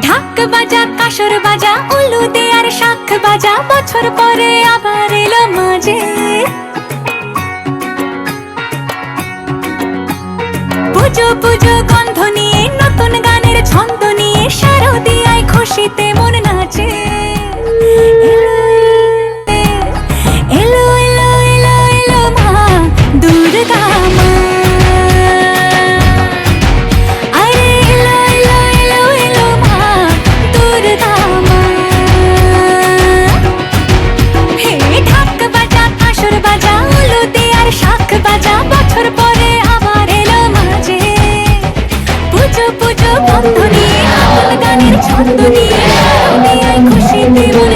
ঢাক বাজা কাসর বাজা উলু দে আর শাখ বাজা, বছর পরে আবার এলো মাঝে। পুজো পুজো গন্ধ নিয়ে নতুন গানের ছন্দ নিয়ে শারদিয়ায় খুশিতে মন নাচে। এলো এলো এলো এলো মা দুর্গা মা, আরে এলো এলো এলো এলো মা দুর্গা মা। হে ঢাক বাজা কাসর বাজা উলু দে আর শাখ বাজা, বছর পরে আবার এলো মাঝে। পুজো পুজো গন্ধ নিয়ে নতুন গানের ছন্দ নিয়ে শারদিয়ায় খুশিতে মন